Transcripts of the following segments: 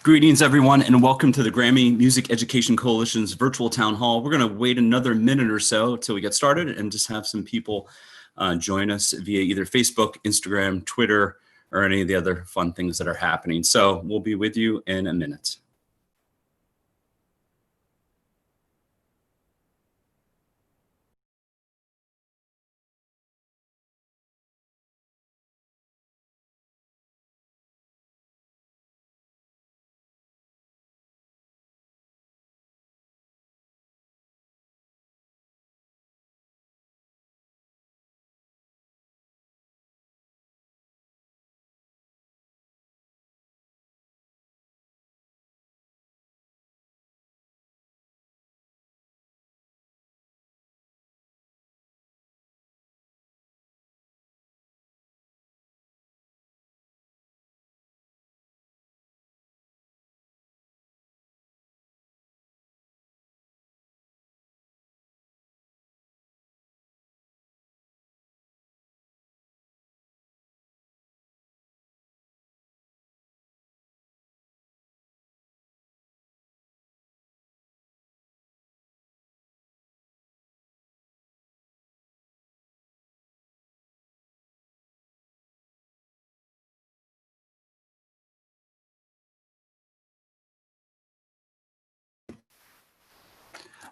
Greetings, everyone, and welcome to the Grammy Music Education Coalition's virtual town hall. We're going to wait another minute or so until we get started and just have some people join us via either Facebook, Instagram, Twitter, or any of the other fun things that are happening. So we'll be with you in a minute.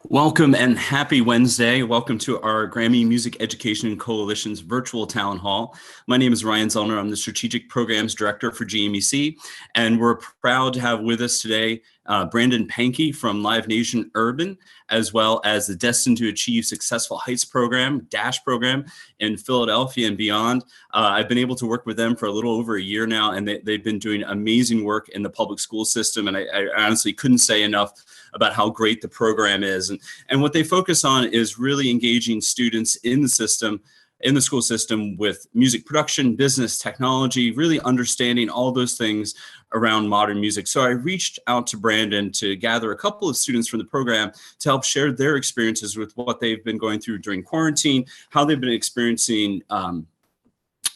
Welcome and happy Wednesday. Welcome to our Grammy Music Education Coalition's virtual town hall. My name is Ryan Zellner. I'm the Strategic Programs Director for GMEC, and we're proud to have with us today Brandon Pankey from Live Nation Urban, as well as the Destined to Achieve Successful Heights program, DASH program in Philadelphia and beyond. I've been able to work with them for a little over a year now, and they've been doing amazing work in the public school system, and I honestly couldn't say enough about how great the program is. And what they focus on is really engaging students in the system, in the school system, with music production, business, technology, really understanding all those things around modern music. So I reached out to Brandon to gather a couple of students from the program to help share their experiences with what they've been going through during quarantine, how they've been experiencing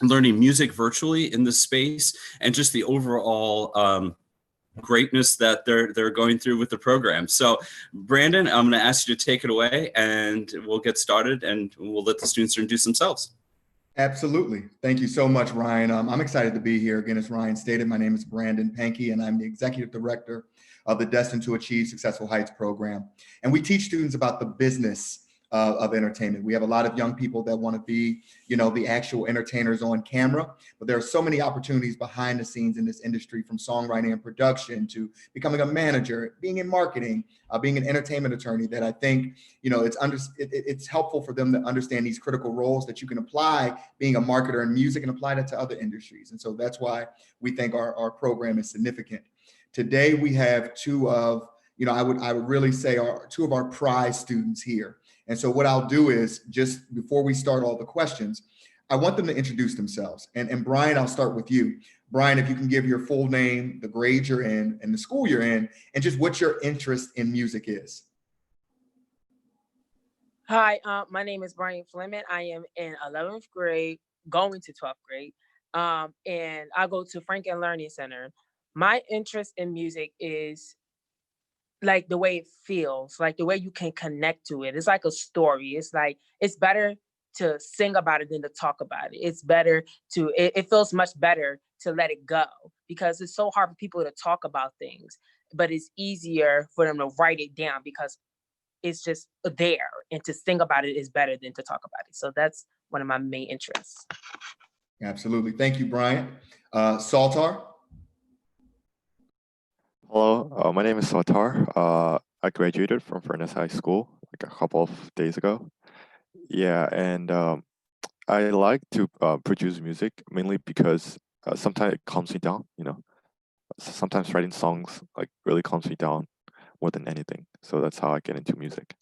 learning music virtually in this space, and just the overall greatness that they're going through with the program. So Brandon, I'm going to ask you to take it away and we'll get started and we'll let the students introduce themselves. Absolutely. Thank you so much, Ryan. I'm excited to be here. Again, as Ryan stated, my name is Brandon Pankey, and I'm the Executive Director of the Destined to Achieve Successful Heights program. And we teach students about the business of entertainment. We have a lot of young people that want to be, the actual entertainers on camera, but there are so many opportunities behind the scenes in this industry, from songwriting and production to becoming a manager, being in marketing, being an entertainment attorney, that I think, it's helpful for them to understand these critical roles that you can apply being a marketer in music and apply that to other industries. And so that's why we think our program is significant. Today, we have two of, I would really say two of our prize students here. And so what I'll do is, just before we start all the questions, I want them to introduce themselves. And Brian, I'll start with you. Brian, if you can give your full name, the grade you're in, and the school you're in, and just what your interest in music is. Hi, my name is Brian Fleming. I am in 11th grade, going to 12th grade, and I go to Franklin Learning Center. My interest in music is like the way it feels, like the way you can connect to it. It's like a story. It's like, it's better to sing about it than to talk about it. It's better it feels much better to let it go, because it's so hard for people to talk about things, but it's easier for them to write it down because it's just there, and to sing about it is better than to talk about it. So that's one of my main interests. Absolutely. Thank you, Brian. Saltar. Hello, my name is Letarte. I graduated from Furnace High School like a couple of days ago. Yeah, and I like to produce music mainly because sometimes it calms me down. Sometimes writing songs like really calms me down more than anything. So that's how I get into music.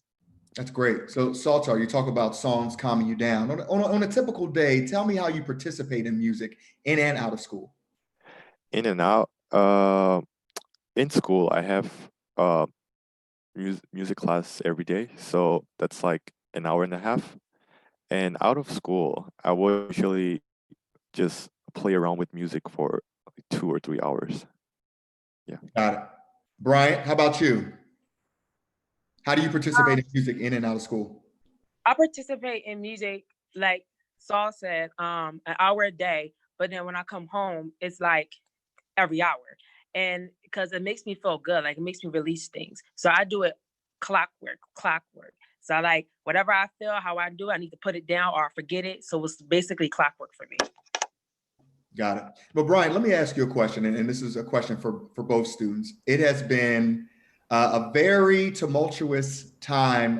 That's great. So Saltar, you talk about songs calming you down. On a typical day, tell me how you participate in music in and out of school. In and out. In school, I have music class every day, so that's like an hour and a half. And out of school, I will usually just play around with music for like 2 or 3 hours. Got it. Bryant, how about you? How do you participate in music in and out of school? I participate in music, like Saul said, an hour a day. But then when I come home, it's like every hour. And because it makes me feel good, like it makes me release things. So I do it clockwork. So I like whatever I feel, how I do it, I need to put it down or I forget it. So it's basically clockwork for me. Got it. But Brian, let me ask you a question, and this is a question for both students. It has been a very tumultuous time,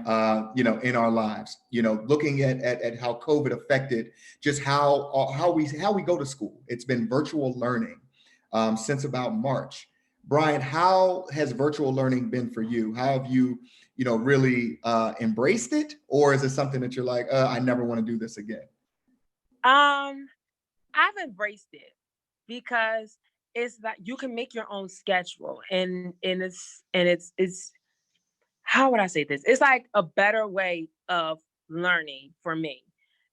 in our lives. Looking at how COVID affected just how we go to school. It's been virtual learning since about March. Brian, how has virtual learning been for you? How have you, really embraced it, or is it something that you're like, I never want to do this again? I've embraced it because it's that you can make your own schedule and it's how would I say this? It's like a better way of learning for me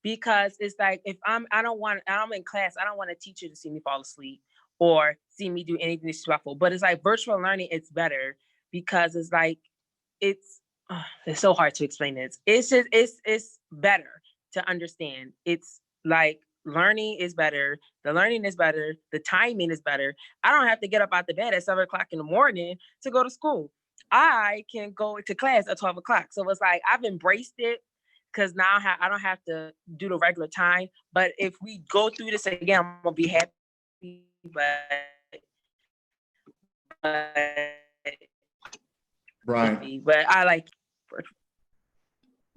because it's like if I'm in class, I don't want a teacher to see me fall asleep or see me do anything disrespectful. But it's like virtual learning, it's better because it's like it's so hard to explain this. It's just it's better to understand. It's like learning is better, the learning is better, the timing is better. I don't have to get up out the bed at 7 o'clock in the morning to go to school. I can go to class at 12 o'clock. So it's like I've embraced it because now I don't have to do the regular time. But if we go through this again, I'm gonna be happy. But Brian, but I like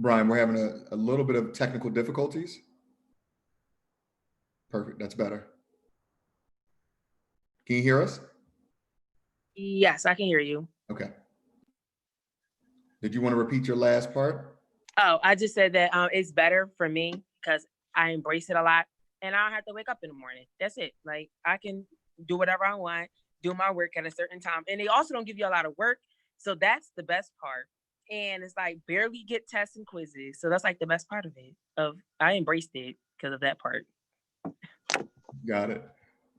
Brian, we're having a little bit of technical difficulties. Perfect. That's better. Can you hear us? yes, I can hear you. Okay. Did you want to repeat your last part? Oh, I just said that it's better for me because I embrace it a lot and I don't have to wake up in the morning. That's it. Like I can do whatever I want, do my work at a certain time. And they also don't give you a lot of work. So that's the best part. And it's like barely get tests and quizzes. So that's like the best part of it. I embraced it because of that part. Got it.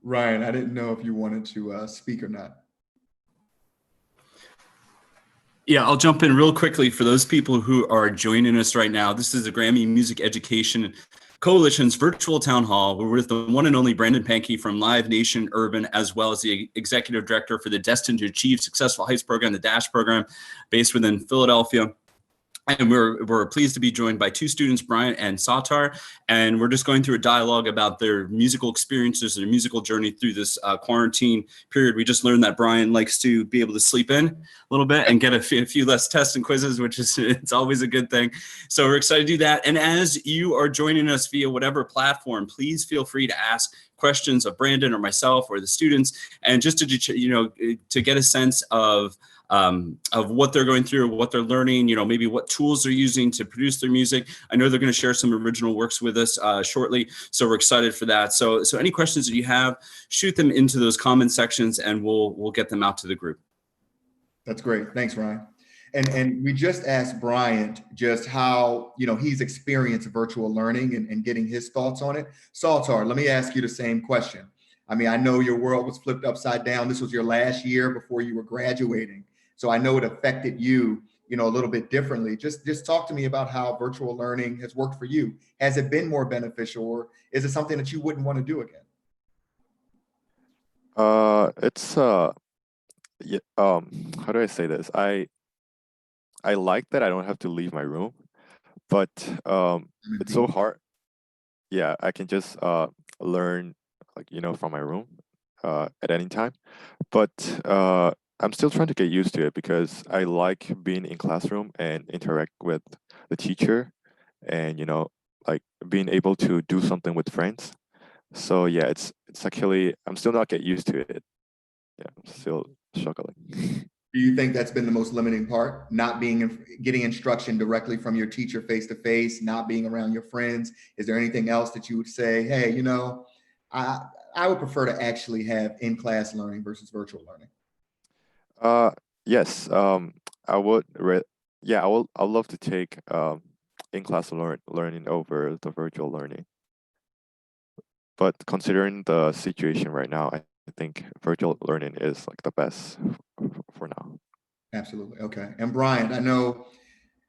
Ryan, I didn't know if you wanted to speak or not. Yeah, I'll jump in real quickly for those people who are joining us right now. This is the Grammy Music Education Coalition's virtual town hall. We're with the one and only Brandon Pankey from Live Nation Urban, as well as the executive director for the Destined to Achieve Successful Heights program, the DASH program, based within Philadelphia. And we're pleased to be joined by two students, Bryant and Satar, and we're just going through a dialogue about their musical experiences, their musical journey through this quarantine period. We just learned that Bryant likes to be able to sleep in a little bit and get a few less tests and quizzes, which is it's always a good thing. So we're excited to do that. And as you are joining us via whatever platform, please feel free to ask questions of Brandon or myself or the students, and just to get a sense of what they're going through, what they're learning, maybe what tools they're using to produce their music. I know they're going to share some original works with us shortly, so we're excited for that. So any questions that you have, shoot them into those comment sections, and we'll get them out to the group. That's great. Thanks, Ryan. And we just asked Bryant just how he's experienced virtual learning and getting his thoughts on it. Saltar, let me ask you the same question. I mean, I know your world was flipped upside down. This was your last year before you were graduating. So I know it affected you, a little bit differently. Just talk to me about how virtual learning has worked for you. Has it been more beneficial, or is it something that you wouldn't want to do again? It's yeah, how do I say this? I like that I don't have to leave my room, but it's so hard. Yeah, I can just learn from my room at any time, but I'm still trying to get used to it because I like being in classroom and interact with the teacher, and like being able to do something with friends. So yeah, it's actually I'm still not get used to it. Yeah, I'm still struggling. Do you think that's been the most limiting part? Not getting instruction directly from your teacher face to face, not being around your friends? Is there anything else that you would say, hey, I would prefer to actually have in-class learning versus virtual learning? Yes. I would. Yeah, I'd love to take in-class learning over the virtual learning. But considering the situation right now, I I think virtual learning is like the best for now. Absolutely. Okay. And Brian, I know,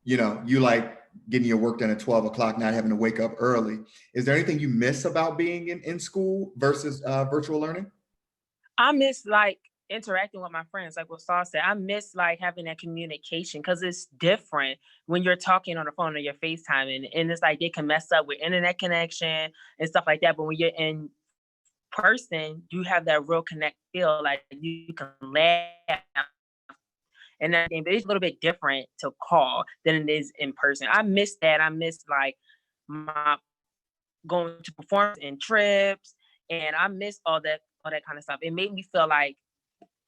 you like getting your work done at 12 o'clock, not having to wake up early. Is there anything you miss about being in school versus virtual learning? I miss like interacting with my friends, like what Saul said. I miss like having that communication because it's different when you're talking on the phone or you're FaceTiming, and it's like they can mess up with internet connection and stuff like that. But when you're in person, you have that real connect feel, like you can laugh and everything, but it's a little bit different to call than it is in person. I miss that. I miss like my going to performance and trips, and I miss all that kind of stuff. It made me feel like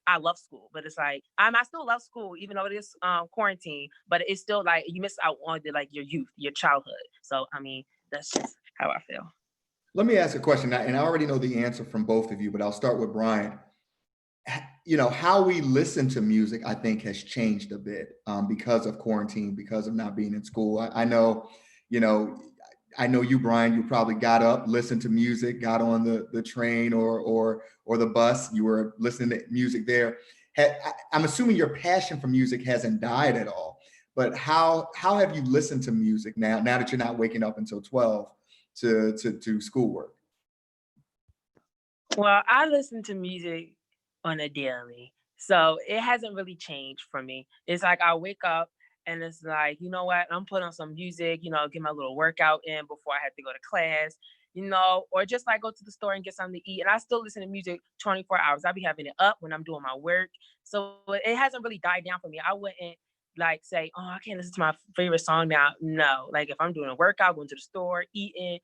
I love school, but it's like I still love school even though it is quarantine, but it's still like you miss out on like your youth, your childhood. So I mean, that's just how I feel. Let me ask a question, and I already know the answer from both of you, but I'll start with Brian. How we listen to music, I think, has changed a bit because of quarantine, because of not being in school. I know, you know, I know you, Brian. You probably got up, listened to music, got on the train or the bus. You were listening to music there. I'm assuming your passion for music hasn't died at all. But how have you listened to music now that you're not waking up until 12 to do schoolwork? Well, I listen to music on a daily. So it hasn't really changed for me. It's like I wake up and it's like, you know what? I'm putting on some music, get my little workout in before I have to go to class, or just like go to the store and get something to eat. And I still listen to music 24 hours. I'll be having it up when I'm doing my work. So it hasn't really died down for me. I wouldn't like say, oh, I can't listen to my favorite song now. No, like if I'm doing a workout, going to the store, eating,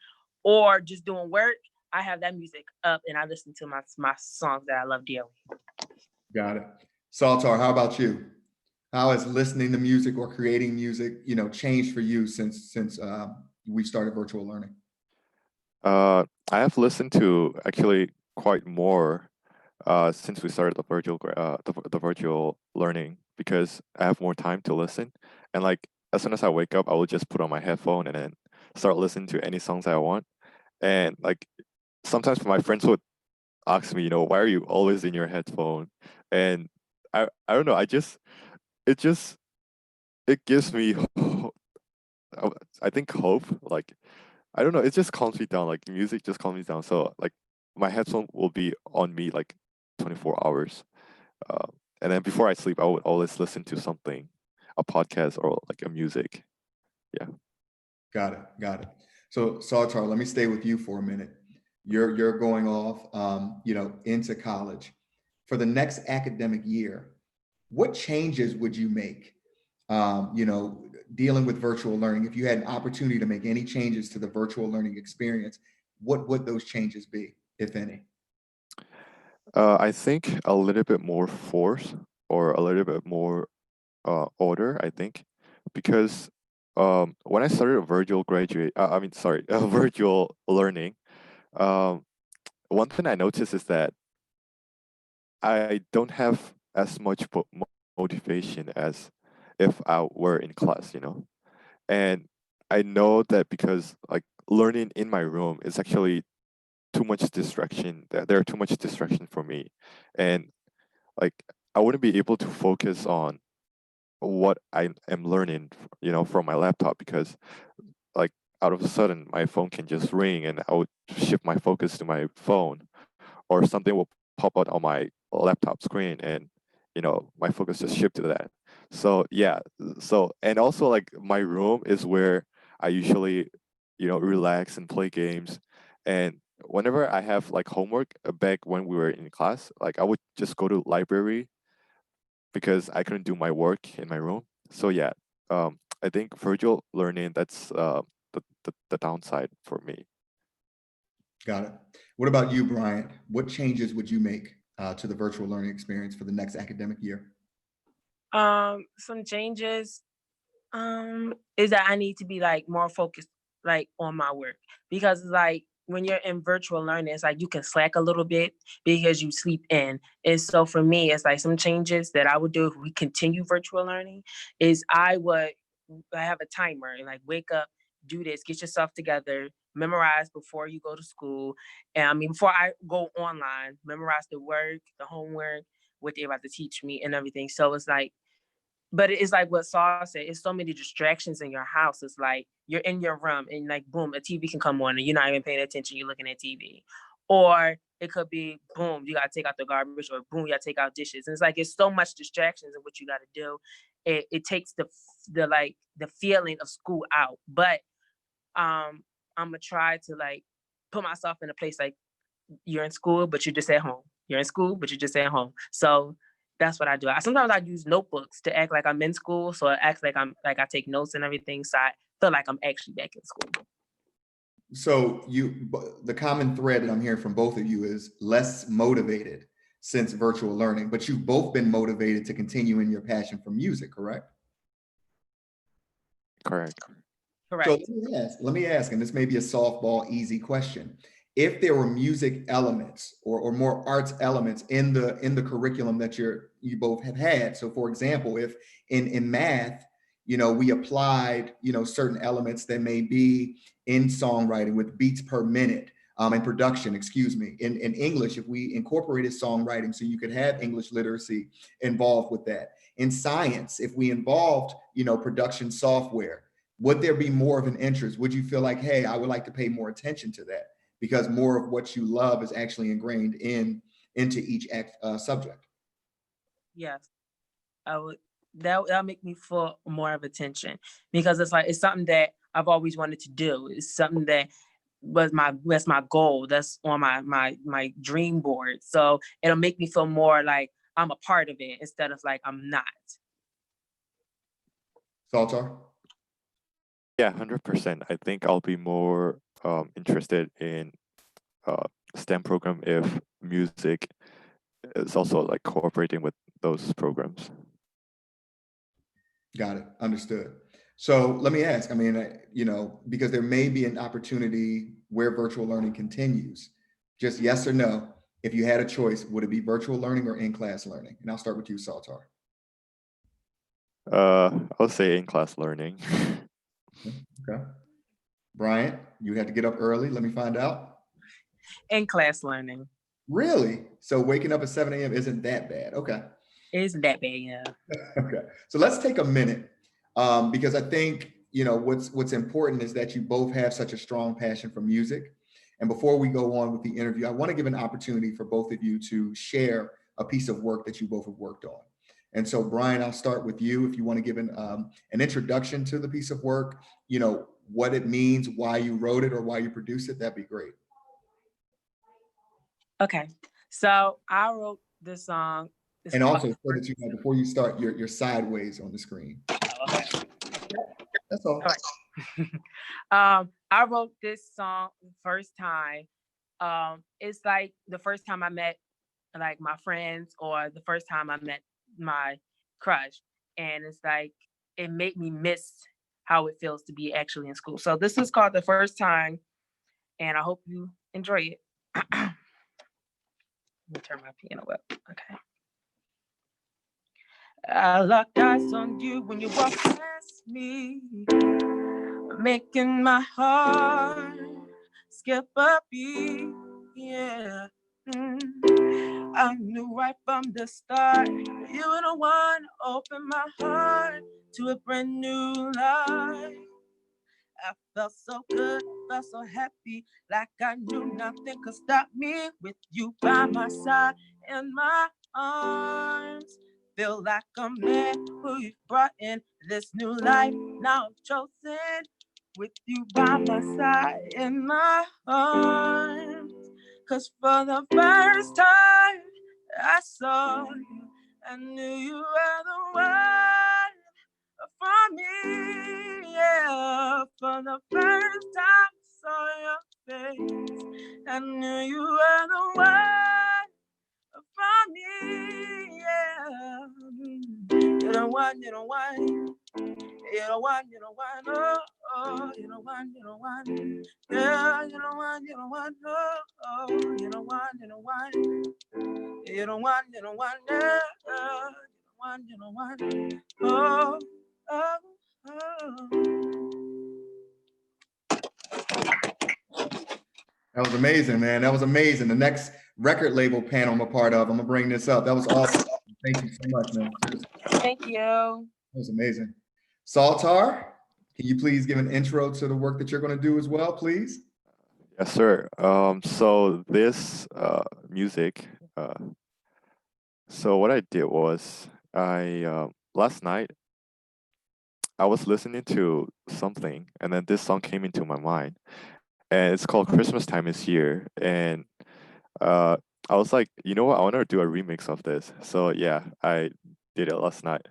or just doing work, I have that music up and I listen to my songs that I love dearly. Got it. Saltar, how about you? How has listening to music or creating music, changed for you since we started virtual learning? I have listened to actually quite more since we started the virtual learning because I have more time to listen. And like as soon as I wake up, I will just put on my headphone and then start listening to any songs I want. And like sometimes my friends would ask me, why are you always in your headphone? And I don't know, it just it gives me I think hope. Like I don't know, it just calms me down. Like music just calms me down. So like my headphone will be on me like 24 hours. Uh, and then before I sleep, I would always listen to something, a podcast or like a music. Yeah. Got it. Got it. So Sartar, let me stay with you for a minute. You're going off, into college. For the next academic year, what changes would you make? Dealing with virtual learning. If you had an opportunity to make any changes to the virtual learning experience, what would those changes be, if any? I think a little bit more force or a little bit more order, I think, because when I started virtual learning, um, one thing I noticed is that I don't have as much motivation as if I were in class. And I know that because like learning in my room is actually too much distraction. There are too much distraction for me, and like I wouldn't be able to focus on what I am learning, from my laptop because like out of a sudden my phone can just ring and I would shift my focus to my phone or something will pop out on my laptop screen and my focus just shift to that. So yeah, so and also like my room is where I usually relax and play games. And whenever I have like homework back when we were in class, like I would just go to library because I couldn't do my work in my room. So yeah, I think virtual learning, that's the downside for me. Got it. What about you, Brian? What changes would you make to the virtual learning experience for the next academic year? Some changes is that I need to be like more focused like on my work because like when you're in virtual learning, it's like you can slack a little bit because you sleep in. And so for me, it's like some changes that I would do if we continue virtual learning is I have a timer and like wake up do this, get yourself together, memorize before you go to school. And I mean, before I go online, memorize the work, the homework, what they're about to teach me and everything. So it's like, but it's like what Saul said, it's so many distractions in your house. It's like you're in your room and like, boom, a TV can come on and you're not even paying attention, you're looking at TV. Or it could be, boom, you gotta take out the garbage, or boom, you gotta take out dishes. And it's like, it's so much distractions in what you gotta do. It takes the feeling of school out. But I'm gonna try to like put myself in a place like, you're in school, but you're just at home. You're in school, but you're just at home. So that's what I do. Sometimes I use notebooks to act like I'm in school. So it acts like I take notes and everything. So I feel like I'm actually back in school. So the common thread that I'm hearing from both of you is less motivated since virtual learning, but you've both been motivated to continue in your passion for music, correct? Correct. Correct. So let me ask, and this may be a softball, easy question. If there were music elements or more arts elements in the curriculum that you both have had. So for example, if in math, we applied, certain elements that may be in songwriting with beats per minute, and production, excuse me. In English, if we incorporated songwriting so you could have English literacy involved with that. In science, if we involved, production software, would there be more of an interest? Would you feel like, hey, I would like to pay more attention to that because more of what you love is actually ingrained into each subject? Yes, I would. That'll make me feel more of attention, because it's like, it's something that I've always wanted to do. It's something that that's my goal. That's on my dream board. So it'll make me feel more like I'm a part of it instead of like I'm not. Saltar? Yeah, 100%. I think I'll be more interested in STEM program if music is also like cooperating with those programs. Got it. Understood. So let me ask, I mean, because there may be an opportunity where virtual learning continues, just yes or no, if you had a choice, would it be virtual learning or in-class learning? And I'll start with you, Saltar. I'll say in-class learning. Okay. Bryant, you had to get up early. Let me find out. In-class learning. Really? So waking up at 7 a.m. isn't that bad. Okay. It isn't that bad, yeah. Okay. So let's take a minute because I think, what's important is that you both have such a strong passion for music. And before we go on with the interview, I want to give an opportunity for both of you to share a piece of work that you both have worked on. And so, Brian, I'll start with you. If you want to give an introduction to the piece of work, what it means, why you wrote it or why you produced it, that'd be great. Okay. So I wrote this song. And also, so that you know, before you start, you're sideways on the screen. Okay. That's all. All right. I wrote this song the first time. It's like the first time I met like my friends, or the first time I met my crush, and it's like it made me miss how it feels to be actually in school. So this is called The First Time, and I hope you enjoy it. Let me turn my piano up. Okay. I locked eyes on you when you walked past me, making my heart skip a beat. Yeah. I knew right from the start you were the one to open my heart to a brand new life. I felt so good, felt so happy, like I knew nothing could stop me with you by my side in my arms. Feel like a man who you brought in this new life. Now I'm chosen with you by my side in my arms. 'Cause for the first time I saw you, I knew you were the one for me. Yeah, for the first time I saw your face, I knew you were the one for me. Yeah, you're the one, you're the one. You're the one, you're the one, oh, you're the one, you're the one. Yeah, you're the one, you're the one, oh, you're the one, you're the one. You're the one, you're the one, yeah, you're the one, oh, oh, oh. That was amazing, man. That was amazing. The next record label panel I'm a part of, I'm gonna bring this up. That was awesome. Thank you so much, man. Seriously. Thank you. That was amazing. Saltar, can you please give an intro to the work that you're going to do as well, please? Yes, sir. So this music, so what I did was last night I was listening to something, and then this song came into my mind, and it's called "Christmas Time Is Here," and uh, I was like, you know what, I want to do a remix of this. So yeah, I did it last night.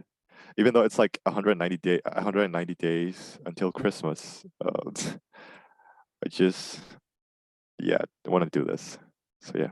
Even though it's like 190 days until Christmas, I just yeah, I want to do this. So yeah.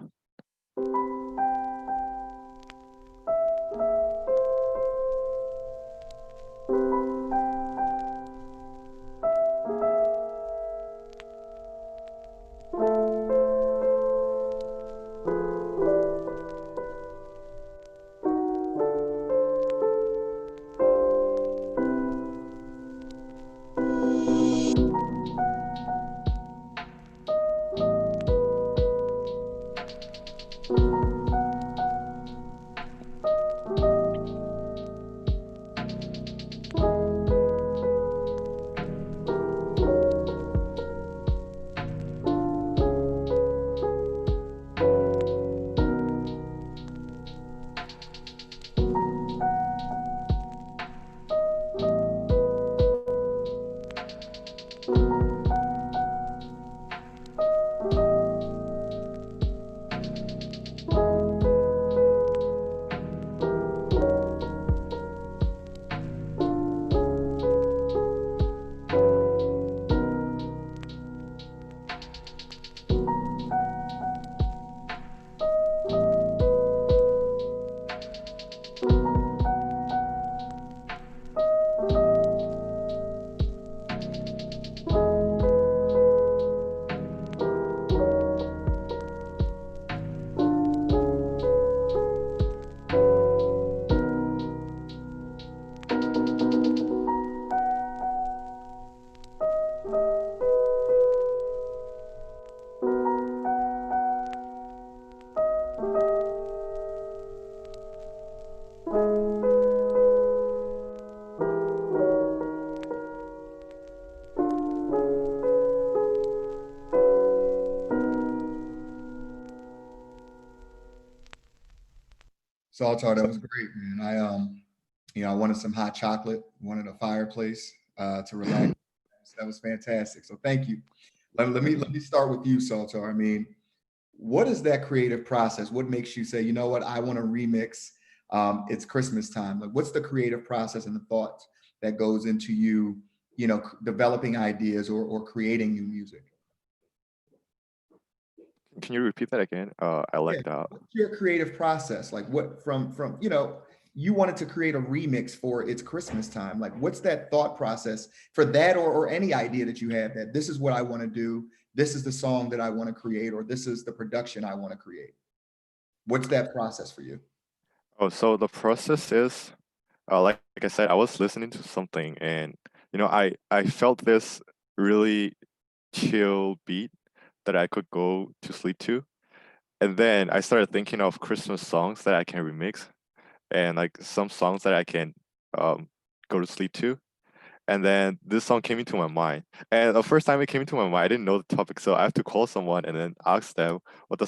Saltar, that was great, man. I wanted some hot chocolate, wanted a fireplace to relax. That was fantastic. So thank you. Let me start with you, Saltar. I mean, what is that creative process? What makes you say, you know what, I want to remix? It's Christmas time. Like, what's the creative process and the thoughts that goes into you, developing ideas or creating new music? Can you repeat that again? I Yeah. lagged out. What's your creative process? Like, what from you wanted to create a remix for It's Christmas Time. Like, what's that thought process for that, or any idea that you have that this is what I want to do, this is the song that I want to create, or this is the production I want to create? What's that process for you? Oh, so the process is, like I said, I was listening to something, and I felt this really chill beat that I could go to sleep to, and then I started thinking of Christmas songs that I can remix, and like some songs that I can um go to sleep to. And then this song came into my mind. And the first time it came into my mind, I didn't know the topic, so I have to call someone and then ask them what the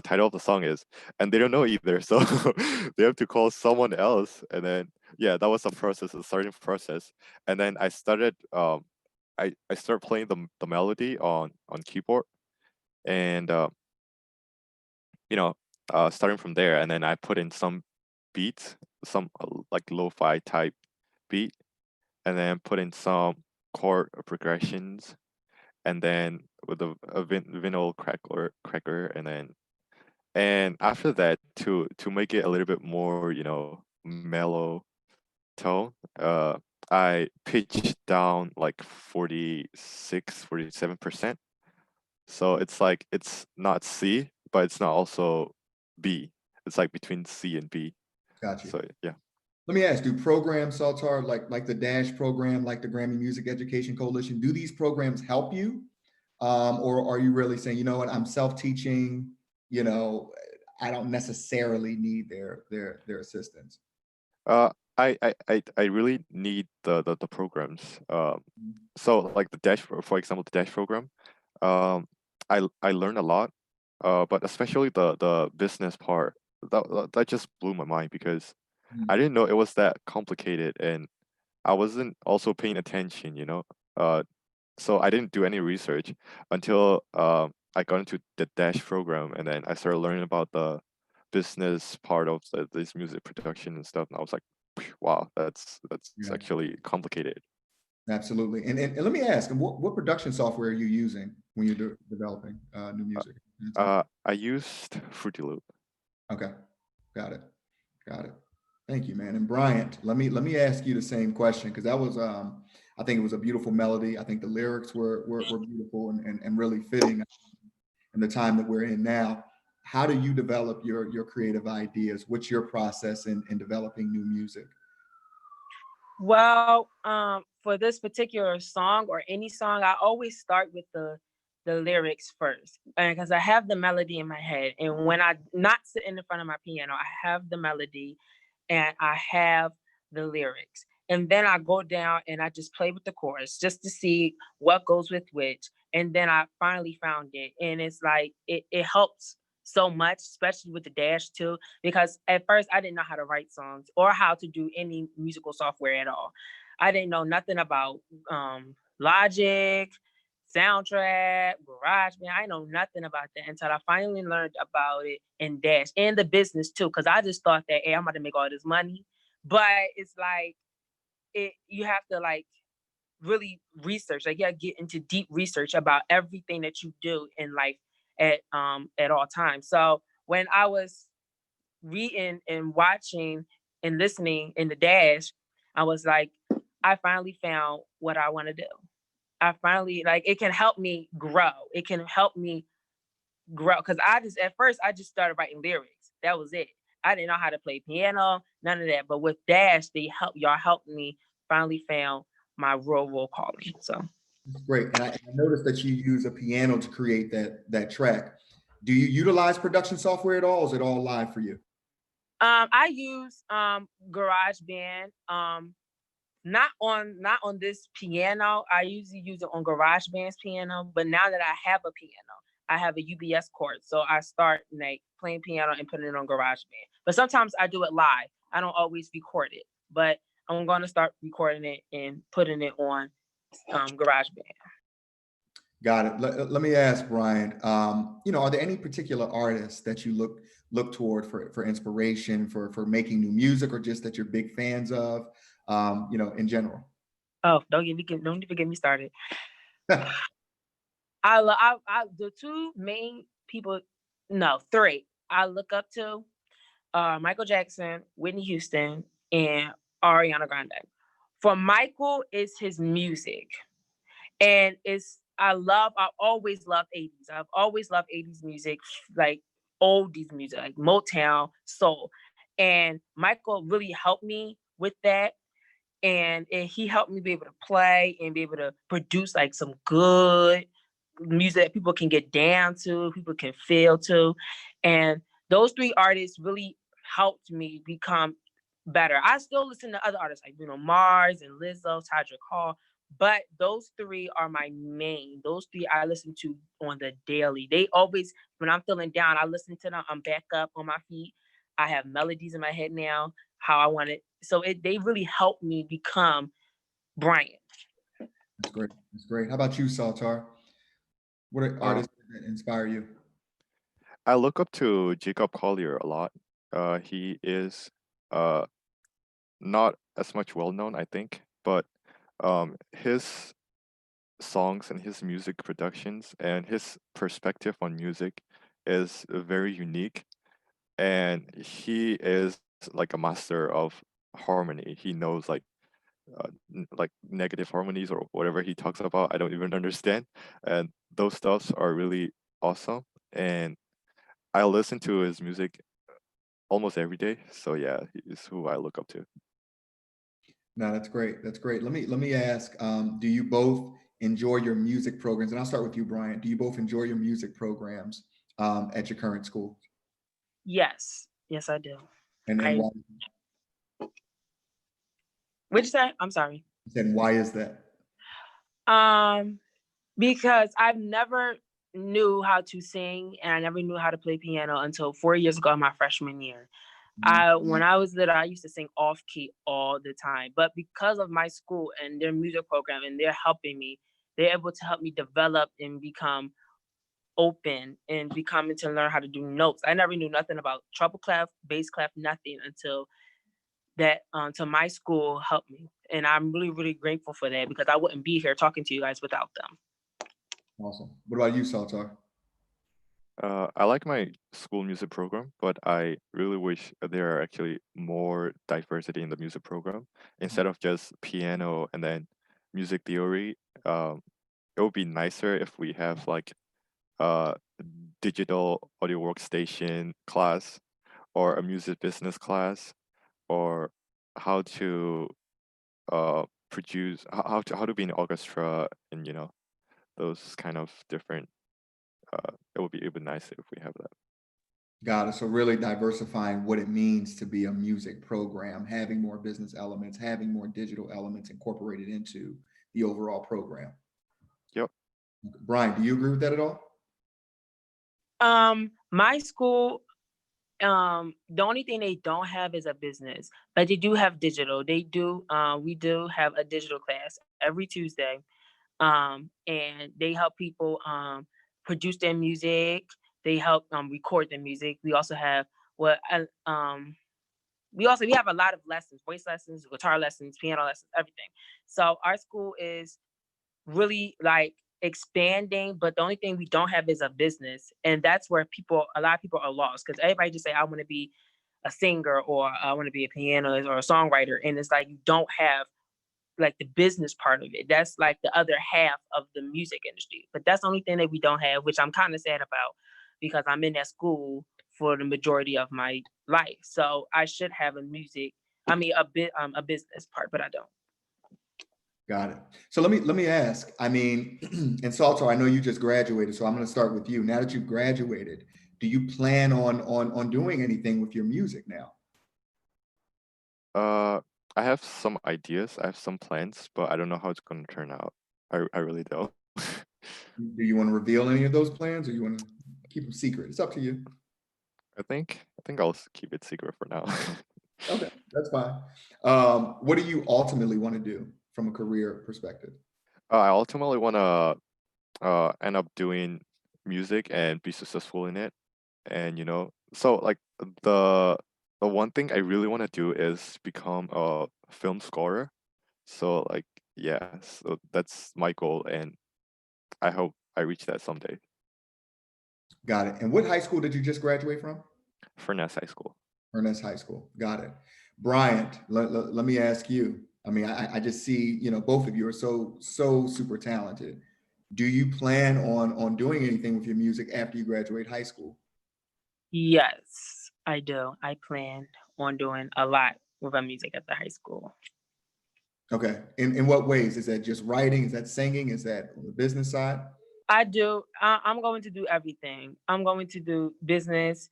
title of the song is. And they don't know either, so they have to call someone else. And then yeah, that was the process, the starting process. And then I started playing the melody on keyboard, and you know starting from there, and then I put in some beats, some like lo-fi type beat, and then put in some chord progressions, and then with a vinyl cracker, and after that, to make it a little bit more mellow tone, I pitched down like 47%. So it's like it's not C, but it's not also B. It's like between C and B. Got you. So yeah. Let me ask, do programs, Saltar, like the DASH program, like the Grammy Music Education Coalition, do these programs help you or are you really saying, you know what, I'm self-teaching, you know, I don't necessarily need their assistance? Uh, I really need the programs. So like the Dash, for example, the Dash program, um, I learned a lot, but especially the business part, that just blew my mind because I Mhm. didn't know it was that complicated, and I wasn't also paying attention, you know. Uh, so I didn't do any research until I got into the Dash program, and then I started learning about the business part of this music production and stuff, and I was like, "Phew, wow, that's Yeah, actually complicated." absolutely. And let me ask, what production software are you using when you're developing new Uh, music? That's it. I used Fruity Loop. Okay, got it. Got it. Thank you, man. And Bryant, let me ask you the same question because that was I think it was a beautiful melody. I think the lyrics were beautiful and really fitting in the time that we're in now. How do you develop your creative ideas? What's your process in developing new music? Well, for this particular song or any song, I always start with the lyrics first, and because I have the melody in my head, and when I not sitting in front of my piano, I have the melody, and I have the lyrics, and then I go down and I just play with the chorus just to see what goes with which, and then I finally found it, and it's like it helps so much, especially with the Dash too, because at first I didn't know how to write songs or how to do any musical software at all. I didn't know nothing about Logic, Soundtrack, GarageBand. I know nothing about that until I finally learned about it in Dash and the business too. Because I just thought that, hey, I'm about to make all this money, but it's like you have to like really research. Like you gotta get into deep research about everything that you do in life at all times. So when I was reading and watching and listening in the Dash, I was like, I finally found what I want to do. I finally like it can help me grow. It can help me grow because I just at first I just started writing lyrics. That was it. I didn't know how to play piano, none of that. But with Dash, y'all helped me finally found my role calling. So It's great. And I noticed that you use a piano to create that track. Do you utilize production software at all? Or is it all live for you? I use GarageBand. Not on this piano. I usually use it on GarageBand's piano, but now that I have a piano, I have a UBS cord. So I start like playing piano and putting it on GarageBand. But sometimes I do it live. I don't always record it, but I'm gonna start recording it and putting it on GarageBand. Got it. Let me ask Brian, you know, are there any particular artists that you look toward for inspiration for making new music or just that you're big fans of, you know, in general? Oh, don't even get me started. The two main people, no, three I look up to Michael Jackson, Whitney Houston, and Ariana Grande. For Michael, it's his music, and I always love 80s. I've always loved 80s music, like oldies music, like Motown, soul. And Michael really helped me with that. And he helped me be able to play and be able to produce like some good music that people can get down to, people can feel to. And those three artists really helped me become better. I still listen to other artists like Mars and Lizzo, Tadrick Hall, but those three are my main. Those three I listen to on the daily. They always, when I'm feeling down, I listen to them. I'm back up on my feet. I have melodies in my head now, how I want it. So they really helped me become Brian. That's great. That's great. How about you, Saltar? What are Um, artists that inspire you? I look up to Jacob Collier a lot. He is uh not as much well known, I think, but his songs and his music productions and his perspective on music is very unique, and he is like a master of harmony. He knows like like negative harmonies or whatever he talks about. I don't even understand, and those stuffs are really awesome. And I listen to his music almost every day. So yeah, he's who I look up to. No, that's great. That's great. Let me ask, do you both enjoy your music programs? And I'll start with you, Brian. Do you both enjoy your music programs at your current school? Yes, yes, I do. And why, What'd you say? I'm sorry. and why is that? Because I've never knew how to sing and I never knew how to play piano until 4 years ago, my freshman year. When I was little, I used to sing off key all the time, but because of my school and their music program and they're helping me, they're able to help me develop and become open and becoming to learn how to do notes. I never knew nothing about treble clef, bass clef, nothing until that until my school helped me. And I'm really, really grateful for that because I wouldn't be here talking to you guys without them. Awesome. What about you, Saltar? I like my school music program, but I really wish there are actually more diversity in the music program instead of just piano and then music theory. It would be nicer if we have like a digital audio workstation class or a music business class or how to produce how to be in orchestra and those kind of different it would be even nicer if we have that. Got it. So really diversifying what it means to be a music program, having more business elements, having more digital elements incorporated into the overall program. Yep. Brian, do you agree with that at all? My school, the only thing they don't have is a business, but they do have digital. We do have a digital class every Tuesday. And they help people produce their music. They help record their music. We also have we have a lot of lessons, voice lessons, guitar lessons, piano lessons, everything. So our school is really like expanding, but the only thing we don't have is a business. And that's where a lot of people are lost because everybody just say, I want to be a singer or I want to be a pianist or a songwriter. And it's like, you don't have like the business part of it. That's like the other half of the music industry. But that's the only thing that we don't have, which I'm kind of sad about because I'm in that school for the majority of my life. So I should have a business part, but I don't. Got it. So let me ask. I mean, and Salter, I know you just graduated, so I'm going to start with you. Now that you've graduated, do you plan on doing anything with your music now? I have some ideas, I have some plans, but I don't know how it's going to turn out. I really don't. Do you want to reveal any of those plans, or you want to keep them secret? It's up to you. I think I'll keep it secret for now. Okay, that's fine. What do you ultimately want to do from a career perspective? I ultimately want to end up doing music and be successful in it, and so like the the one thing I really want to do is become a film scorer. So like yeah, so that's my goal, and I hope I reach that someday. Got it. And what high school did you just graduate from? Furness High School. Ernest High School. Got it. Bryant, let me ask you. I mean, I just see, both of you are so super talented. Do you plan on doing anything with your music after you graduate high school? Yes, I do. I plan on doing a lot with my music at the high school. Okay. In what ways? Is that just writing? Is that singing? Is that on the business side? I do. I'm going to do everything. I'm going to do business,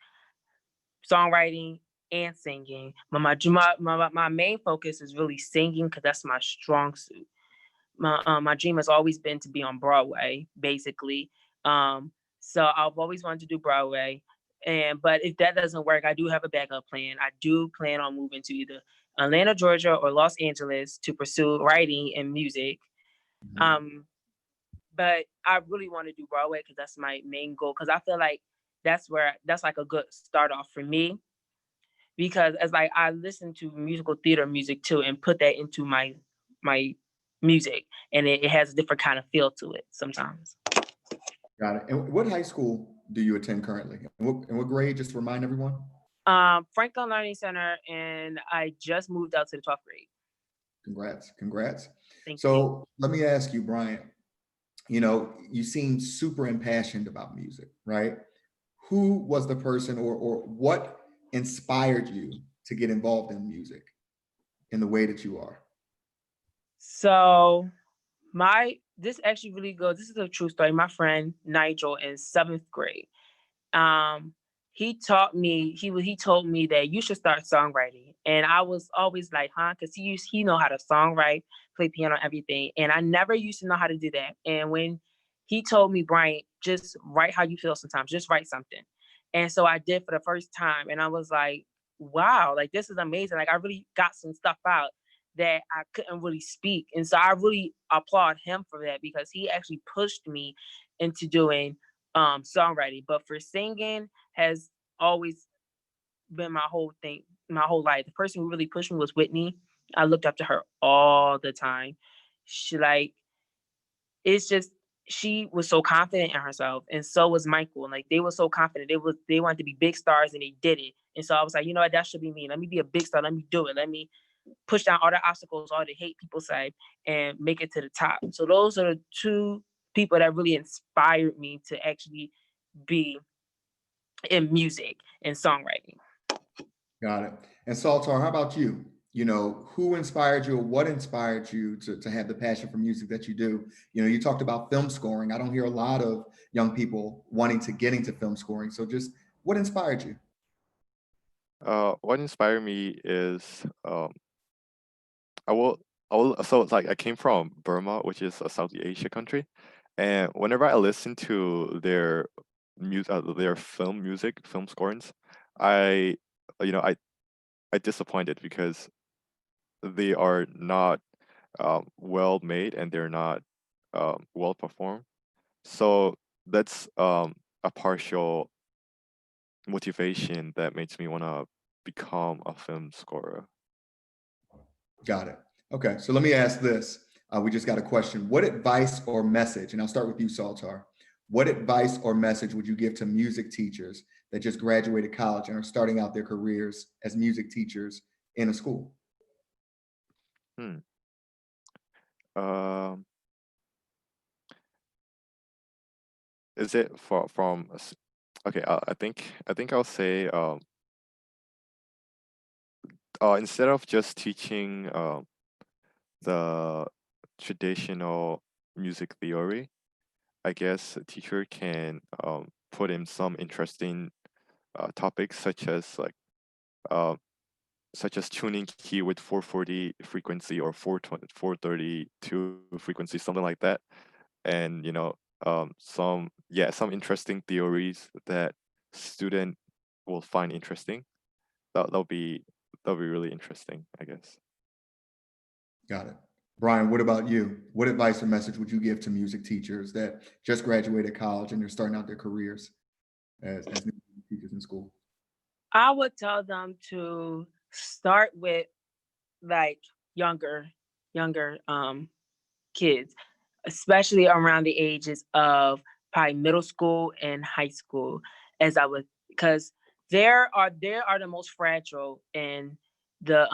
songwriting, and singing. But my main focus is really singing because that's my strong suit. My dream has always been to be on Broadway, basically. So I've always wanted to do Broadway. But if that doesn't work, I do have a backup plan. I do plan on moving to either Atlanta, Georgia, or Los Angeles to pursue writing and music. Mhm. But I really want to do Broadway because that's my main goal. Because I feel like that's like a good start off for me. Because as like I listen to musical theater music too and put that into my music, and it has a different kind of feel to it sometimes. Got it. And what high school do you attend currently? And what grade? Just to remind everyone. Franklin Learning Center, and I just moved out to the 12th grade. Congrats. Thank you. So let me ask you, Brian, you seem super impassioned about music, right? Who was the person or what inspired you to get involved in music in the way that you are? So my this actually really goes. This is a true story. My friend Nigel in 7th grade. Um, he taught me. He told me that you should start songwriting, and I was always like, huh? Because he know how to songwrite, play piano, everything, and I never used to know how to do that. And when he told me, Brian, just write how you feel sometimes. Just write something. And so I did for the first time, and I was like, wow, like this is amazing. Like I really got some stuff out that I couldn't really speak. And so I really applaud him for that because he actually pushed me into doing songwriting. But for singing has always been my whole thing, my whole life. The person who really pushed me was Whitney. I looked up to her all the time. She like it's just she was so confident in herself, and so was Michael. And like they were so confident. They wanted to be big stars, and they did it. And so I was like, you know what, that should be me. Let me be a big star. Let me do it. Let me push down all the obstacles, all the hate people say, and make it to the top. So those are the two people that really inspired me to actually be in music and songwriting. Got it. And Saltar, how about you? You know, who inspired you or what inspired you to have the passion for music that you do? You know, you talked about film scoring. I don't hear a lot of young people wanting to get into film scoring. So just what inspired you? What inspired me is I will so it's like I came from Burma, which is a South Asia country, and whenever I listen to their film scorings, I you know I disappointed because they are not well made and they're not well performed. So that's a partial motivation that makes me want to become a film scorer. Got it. Okay. So let me ask this. We just got a question. What advice or message, and I'll start with you, Saltar. What advice or message would you give to music teachers that just graduated college and are starting out their careers as music teachers in a school? Hmm. Um, is it okay, I think I'll say instead of just teaching the traditional music theory, I guess a teacher can put in some interesting topics uh, such as tuning key with 440 frequency or 432 frequency, something like that. And some interesting theories that student will find interesting. That'll be really interesting, I guess. Got it. Brian, what about you? What advice or message would you give to music teachers that just graduated college and they're starting out their careers as music teachers in school? I would tell them to start with like younger kids, especially around the ages of probably middle school and high school, as I would, because they are the most fragile in the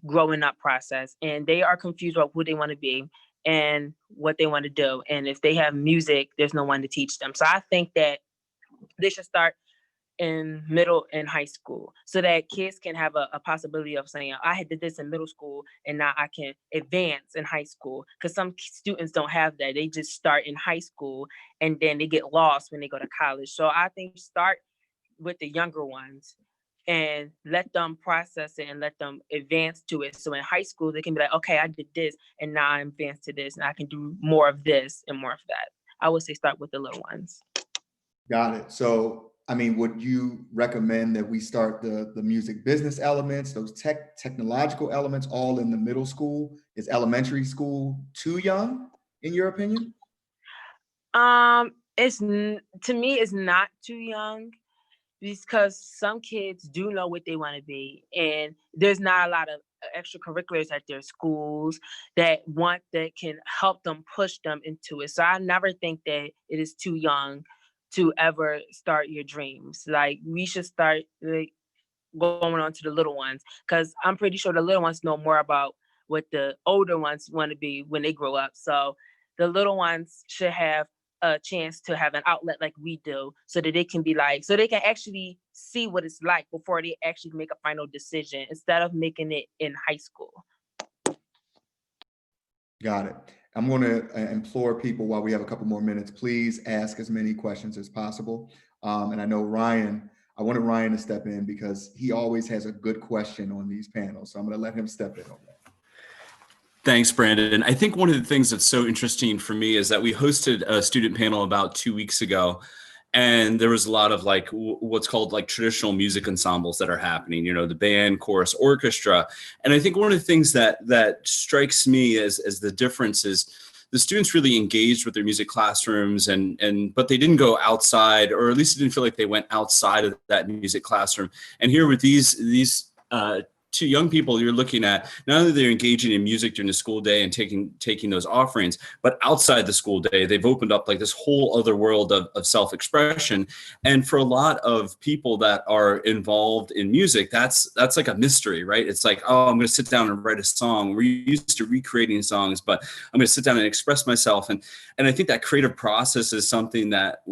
growing up process, and they are confused about who they want to be and what they want to do. And if they have music, there's no one to teach them. So I think that they should start in middle and high school so that kids can have a possibility of saying, I had did this in middle school and now I can advance in high school, because some students don't have that. They just start in high school and then they get lost when they go to college. So I think start with the younger ones and let them process it and let them advance to it. So in high school, they can be like, okay, I did this and now I'm advanced to this and I can do more of this and more of that. I would say start with the little ones. Got it. So, I mean, would you recommend that we start the music business elements, those technological elements, all in the middle school? Is elementary school too young, in your opinion? To me, it's not too young because some kids do know what they want to be, and there's not a lot of extracurriculars at their schools that can help them push them into it. So I never think that it is too young to ever start your dreams. Like we should start like going on to the little ones, because I'm pretty sure the little ones know more about what the older ones want to be when they grow up. So the little ones should have a chance to have an outlet like we do, so that they can be like, so they can actually see what it's like before they actually make a final decision instead of making it in high school. Got it. I'm going to implore people while we have a couple more minutes, please ask as many questions as possible. And I know I wanted Ryan to step in because he always has a good question on these panels. So I'm going to let him step in on that. Thanks, Brandon. I think one of the things that's so interesting for me is that we hosted a student panel about 2 weeks ago, and there was a lot of like what's called like traditional music ensembles that are happening, you know, the band, chorus, orchestra. And I think one of the things that strikes me as the difference is the students really engaged with their music classrooms but they didn't go outside, or at least it didn't feel like they went outside of that music classroom. And here with these two young people, you're looking at not only they're engaging in music during the school day and taking those offerings, but outside the school day, they've opened up like this whole other world of self-expression. And for a lot of people that are involved in music, that's like a mystery, right? It's like, oh, I'm going to sit down and write a song. We're used to recreating songs, but I'm going to sit down and express myself. And I think that creative process is something that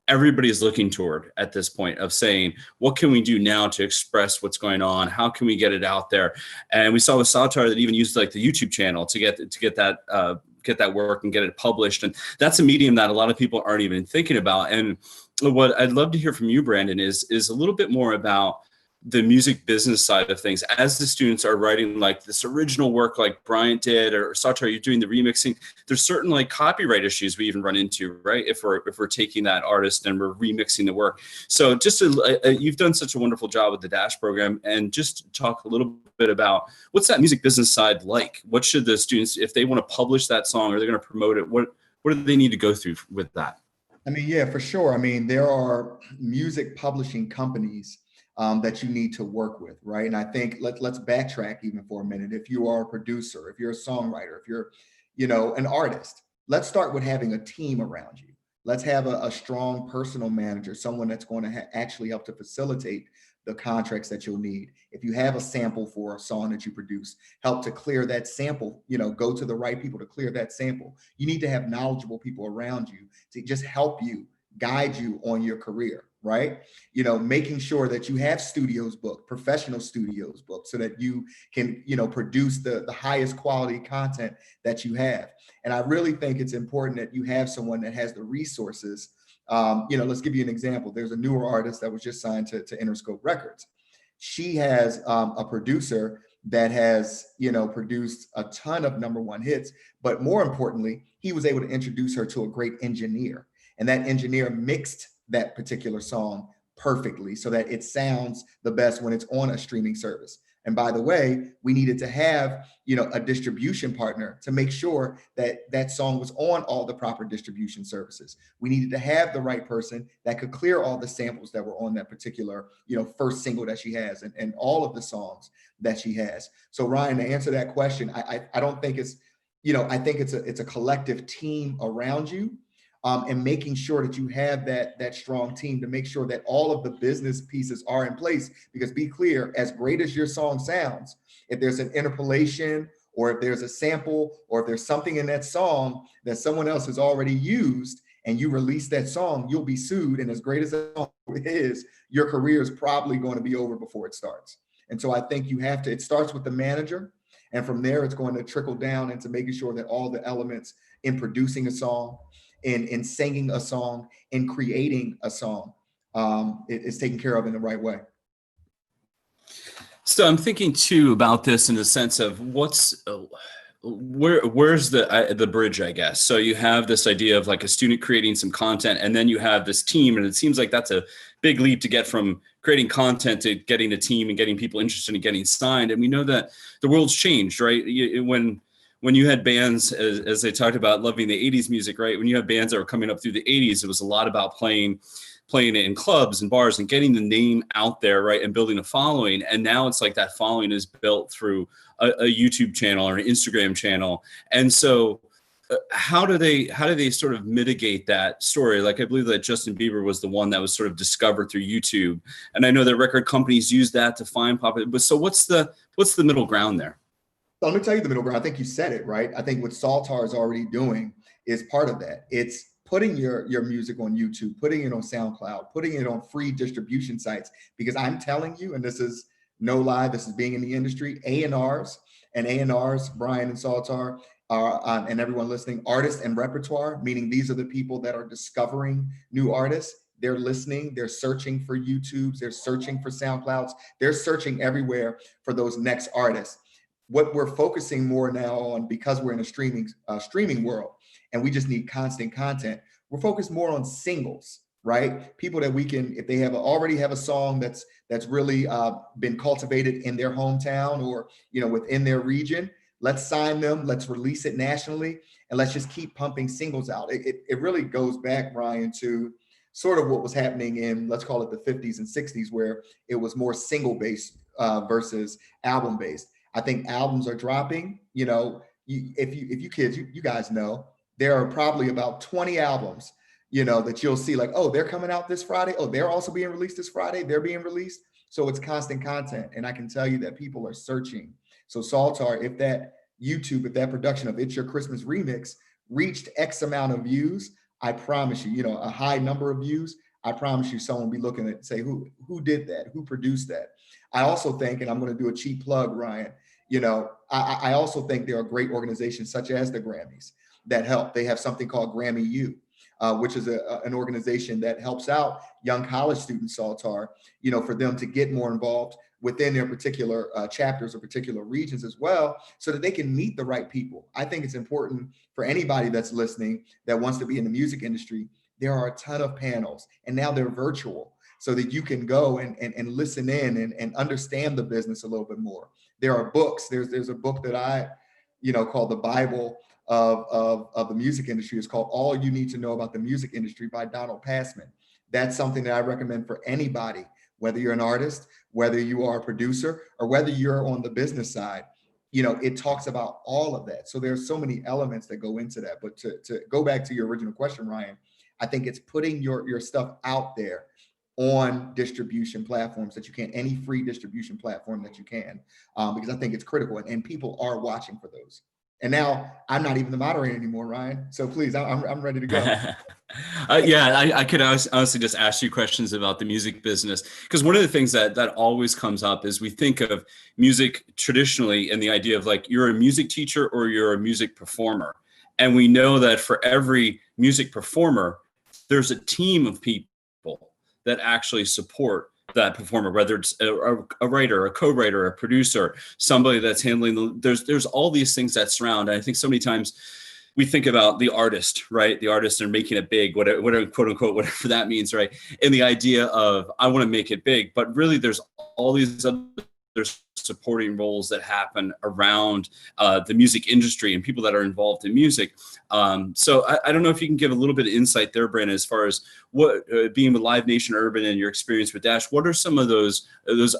everybody is looking toward at this point, of saying, what can we do now to express what's going on? How can we get it out there? And we saw with Satar that even used like the YouTube channel to get that work and get it published. And that's a medium that a lot of people aren't even thinking about. And what I'd love to hear from you, Brandon, is a little bit more about the music business side of things. As the students are writing like this original work like Bryant did, or Satar, you're doing the remixing, there's certain like copyright issues we even run into, right? If we're taking that artist and we're remixing the work. So just you've done such a wonderful job with the Dash program, and just talk a little bit about what's that music business side like? What should the students, if they want to publish that song or they're going to promote it, what do they need to go through with that? I mean, yeah, for sure. I mean, there are music publishing companies that you need to work with, right? And I think let's backtrack even for a minute. If you are a producer, if you're a songwriter, if you're, an artist, let's start with having a team around you. Let's have a strong personal manager, someone that's going to actually help to facilitate the contracts that you'll need. If you have a sample for a song that you produce, help to clear that sample, go to the right people to clear that sample. You need to have knowledgeable people around you to just help you, guide you on your career, right? Making sure that you have studios booked, professional studios booked, so that you can, produce the highest quality content that you have. And I really think it's important that you have someone that has the resources. Let's give you an example. There's a newer artist that was just signed to Interscope Records. She has a producer that has, produced a ton of #1 hits, but more importantly, he was able to introduce her to a great engineer, and that engineer mixed that particular song perfectly so that it sounds the best when it's on a streaming service. And by the way, we needed to have, a distribution partner to make sure that that song was on all the proper distribution services. We needed to have the right person that could clear all the samples that were on that particular, first single that she has, and all of the songs that she has. So Ryan, to answer that question, I don't think it's, I think it's a collective team around you. And making sure that you have that strong team to make sure that all of the business pieces are in place. Because be clear, as great as your song sounds, if there's an interpolation, or if there's a sample, or if there's something in that song that someone else has already used, and you release that song, you'll be sued. And as great as that song is, your career is probably going to be over before it starts. And so I think it starts with the manager. And from there, it's going to trickle down into making sure that all the elements in producing a song, in singing a song, in creating a song, is taken care of in the right way. So I'm thinking too about this in the sense of where's the bridge, I guess. So you have this idea of like a student creating some content, and then you have this team, and it seems like that's a big leap to get from creating content to getting a team and getting people interested in getting signed. And we know that the world's changed, right? When you had bands, as they talked about loving the 80s music, right? When you had bands that were coming up through the 80s, it was a lot about playing it in clubs and bars and getting the name out there, right? And building a following. And now it's like that following is built through a YouTube channel or an Instagram channel. And so how do they sort of mitigate that story? Like I believe that Justin Bieber was the one that was sort of discovered through YouTube. And I know that record companies use that to find popular, but so what's the middle ground there? So let me tell you the middle ground. I think you said it, right? I think what Saltar is already doing is part of that. It's putting your music on YouTube, putting it on SoundCloud, putting it on free distribution sites, because I'm telling you, and this is no lie, this is being in the industry, A&Rs, Brian and Saltar, and everyone listening, artists and repertoire, meaning these are the people that are discovering new artists. They're listening, they're searching for YouTubes, they're searching for SoundClouds, they're searching everywhere for those next artists. What we're focusing more now on, because we're in a streaming world and we just need constant content, we're focused more on singles, right? People that we can, if they have already have a song that's really been cultivated in their hometown or within their region, let's sign them, let's release it nationally, and let's just keep pumping singles out. It really goes back, Ryan, to sort of what was happening in, let's call it the 50s and 60s, where it was more single based versus album based. I think albums are dropping. If you kids, you guys know, there are probably about 20 albums, that you'll see like, oh, they're coming out this Friday. Oh, they're also being released this Friday. They're being released. So it's constant content. And I can tell you that people are searching. So Saltar, if that production of It's Your Christmas Remix reached X amount of views, I promise you, a high number of views, I promise you someone will be looking at it and say, who did that? Who produced that? I also think, and I'm going to do a cheap plug, Ryan, I also think there are great organizations such as the Grammys that help. They have something called Grammy U, which is an organization that helps out young college students, Saltar, for them to get more involved within their particular chapters or particular regions as well, so that they can meet the right people. I think it's important for anybody that's listening that wants to be in the music industry. There are a ton of panels, and now they're virtual, so that you can go and listen in and understand the business a little bit more. There are books. There's a book that I, called the Bible of the music industry. It's called All You Need to Know About the Music Industry by Donald Passman. That's something that I recommend for anybody, whether you're an artist, whether you are a producer, or whether you're on the business side. It talks about all of that. So there's so many elements that go into that. But to go back to your original question, Ryan, I think it's putting your stuff out there on distribution platforms that you can, any free distribution platform that you can, because I think it's critical, and people are watching for those. And now I'm not even the moderator anymore, Ryan. So please, I'm ready to go. Yeah, I could honestly just ask you questions about the music business, because one of the things that always comes up is we think of music traditionally and the idea of like, you're a music teacher or you're a music performer. And we know that for every music performer, there's a team of people that actually support that performer, whether it's a writer, a co-writer, a producer, somebody that's handling there's all these things that surround. And I think so many times we think about the artist, right? The artist and making it big, whatever, quote unquote, whatever that means, right? And the idea of, I want to make it big, but really there's all these other supporting roles that happen around the music industry and people that are involved in music. So I don't know if you can give a little bit of insight there, Brandon, as far as what being with Live Nation Urban and your experience with Dash, what are some of those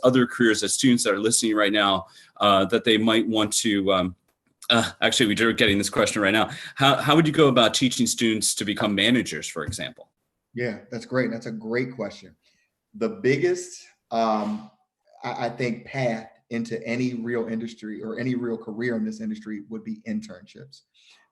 other careers that students that are listening right now that they might want to, actually, we're getting this question right now. How would you go about teaching students to become managers, for example? Yeah, that's great. That's a great question. The biggest, I think, path into any real industry or any real career in this industry would be internships.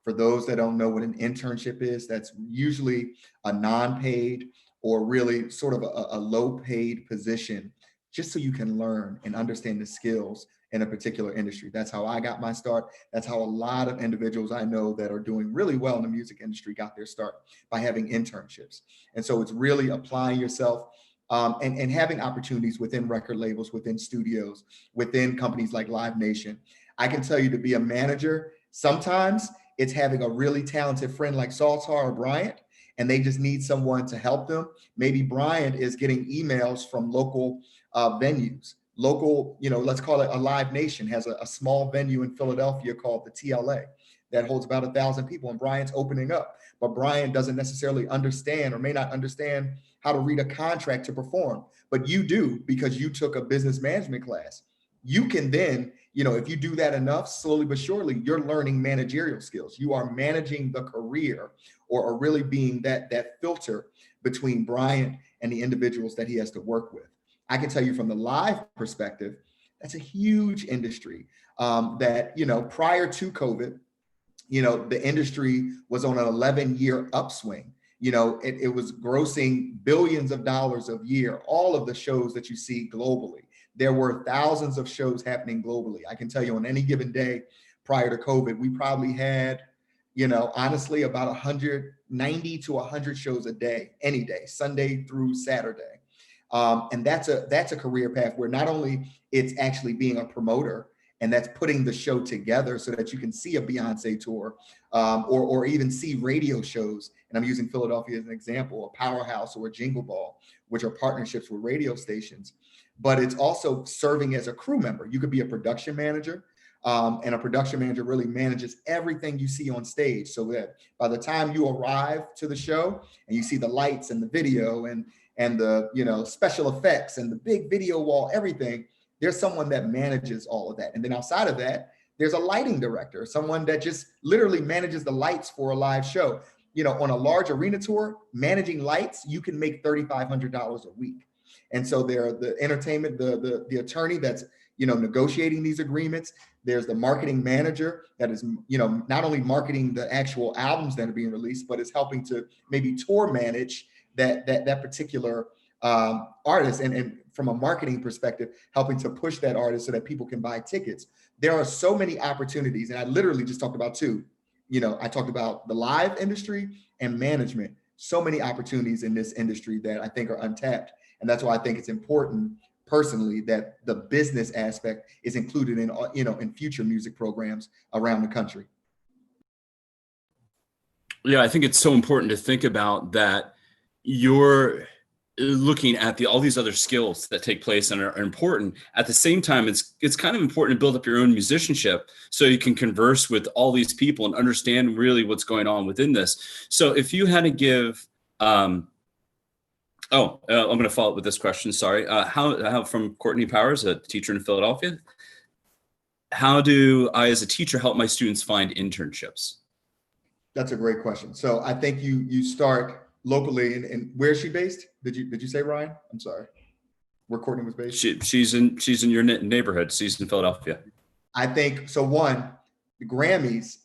For those that don't know what an internship is, that's usually a non-paid or really sort of a low-paid position, just so you can learn and understand the skills in a particular industry. That's how I got my start. That's how a lot of individuals I know that are doing really well in the music industry got their start, by having internships. And so it's really applying yourself and having opportunities within record labels, within studios, within companies like Live Nation. I can tell you, to be a manager, sometimes it's having a really talented friend like Saltar or Bryant, and they just need someone to help them. Maybe Bryant is getting emails from local venues. Local, let's call it a Live Nation, has a small venue in Philadelphia called the TLA that holds about 1,000 people, and Bryant's opening up. But Bryant doesn't necessarily understand, or may not understand, how to read a contract to perform. But you do, because you took a business management class. You can then, if you do that enough, slowly but surely, you're learning managerial skills. You are managing the career, or really being that filter between Bryant and the individuals that he has to work with. I can tell you from the live perspective, that's a huge industry that, prior to COVID, the industry was on an 11-year upswing. It was grossing billions of dollars a year, all of the shows that you see globally. There were thousands of shows happening globally. I can tell you on any given day, prior to COVID, we probably had, honestly, about 190 to 100 shows a day, any day, Sunday through Saturday. And that's a career path where not only it's actually being a promoter, and that's putting the show together so that you can see a Beyonce tour, or even see radio shows. And I'm using Philadelphia as an example, a Powerhouse or a Jingle Ball, which are partnerships with radio stations. But it's also serving as a crew member. You could be a production manager, and a production manager really manages everything you see on stage, so that by the time you arrive to the show and you see the lights and the video and the special effects and the big video wall, everything, there's someone that manages all of that. And then outside of that, there's a lighting director, someone that just literally manages the lights for a live show. On a large arena tour, managing lights, you can make $3,500 a week. And so there are the entertainment, the attorney that's negotiating these agreements. There's the marketing manager that is not only marketing the actual albums that are being released, but is helping to maybe tour manage that particular artist, and from a marketing perspective, helping to push that artist so that people can buy tickets. There are so many opportunities, and I literally just talked about two. I talked about the live industry and management. So many opportunities in this industry that I think are untapped, and that's why I think it's important personally that the business aspect is included in future music programs around the country. Yeah, I think it's so important to think about that. You're looking at all these other skills that take place and are important. At the same time, it's kind of important to build up your own musicianship so you can converse with all these people and understand really what's going on within this. So if you had to give, I'm going to follow up with this question. Sorry. How from Courtney Powers, a teacher in Philadelphia. How do I, as a teacher, help my students find internships? That's a great question. So I think you start locally, and where is she based? Did you say, Ryan? I'm sorry. Where Courtney was based? She's in your neighborhood. She's in Philadelphia. I think so. One, the Grammys,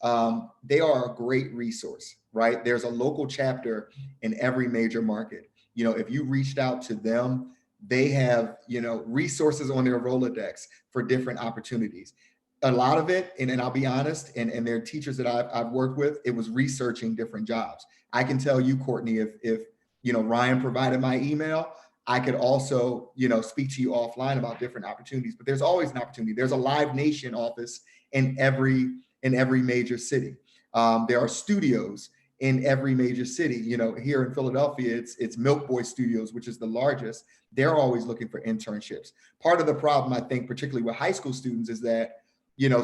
they are a great resource, right? There's a local chapter in every major market. If you reached out to them, they have resources on their Rolodex for different opportunities. A lot of it, and I'll be honest, and there are teachers that I've worked with, it was researching different jobs. I can tell you, Courtney, if Ryan provided my email, I could also speak to you offline about different opportunities. But there's always an opportunity. There's a Live Nation office in every major city. There are studios in every major city. Here in Philadelphia, it's Milk Boy Studios, which is the largest. They're always looking for internships. Part of the problem, I think, particularly with high school students, is that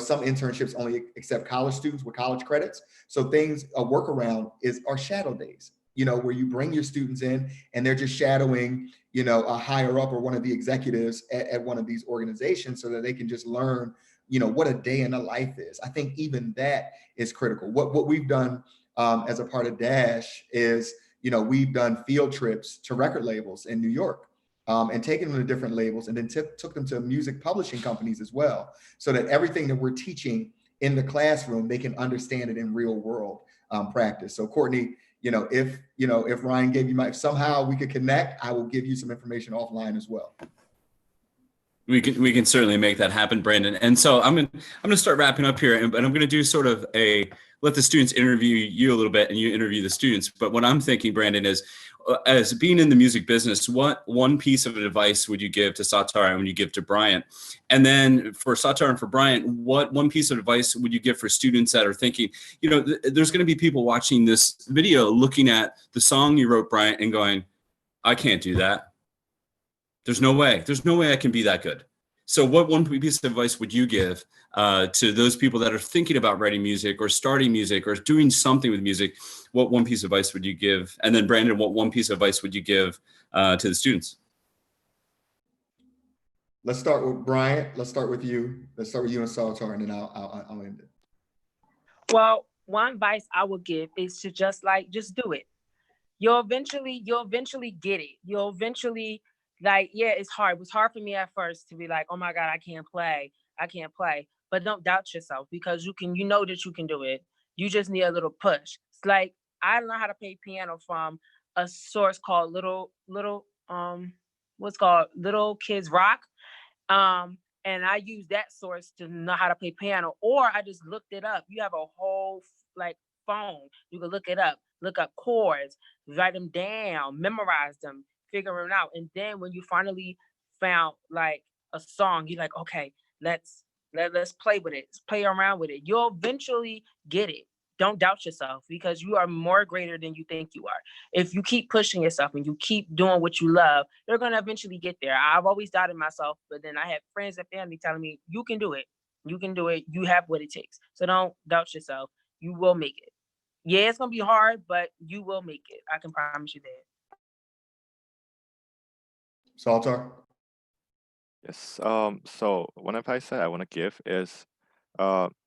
some internships only accept college students with college credits. So a workaround are shadow days, where you bring your students in and they're just shadowing, a higher up or one of the executives at one of these organizations, so that they can just learn, what a day in the life is. I think even that is critical. What we've done as a part of Dash is, we've done field trips to record labels in New York. And taken them to different labels, and then took them to music publishing companies as well, so that everything that we're teaching in the classroom, they can understand it in real world practice. So Courtney, if Ryan gave you somehow we could connect, I will give you some information offline as well. We can certainly make that happen, Brandon. And so I'm gonna start wrapping up here, and I'm gonna do sort of let the students interview you a little bit, and you interview the students. But what I'm thinking, Brandon, is as being in the music business, what one piece of advice would you give to Satar and would you give to Bryant? And then for Satar and for Bryant, what one piece of advice would you give for students that are thinking, there's going to be people watching this video looking at the song you wrote, Bryant, and going, I can't do that. There's no way I can be that good. So what one piece of advice would you give to those people that are thinking about writing music or starting music or doing something with music? What one piece of advice would you give? And then Brandon, what one piece of advice would you give to the students? Let's start with Bryant. Let's start with you. Let's start with you and Satar, and then I'll end it. Well, one advice I would give is to just do it. You'll eventually get it. You'll eventually, it's hard. It was hard for me at first to be like, oh my God, I can't play. But don't doubt yourself, because you know that you can do it. You just need a little push. It's like, I learned how to play piano from a source called Little Kids Rock. and I use that source to know how to play piano, or I just looked it up. You have a whole like phone. You can look it up, look up chords, write them down, memorize them, figure them out. And then when you finally found like a song, you're like, okay, let's play with it, let's play around with it. You'll eventually get it. Don't doubt yourself, because you are more greater than you think you are. If you keep pushing yourself and you keep doing what you love, you're going to eventually get there. I've always doubted myself, but then I had friends and family telling me, you can do it. You can do it. You have what it takes. So don't doubt yourself. You will make it. Yeah, it's going to be hard, but you will make it. I can promise you that. Saltar? Yes. So one advice that I want to give is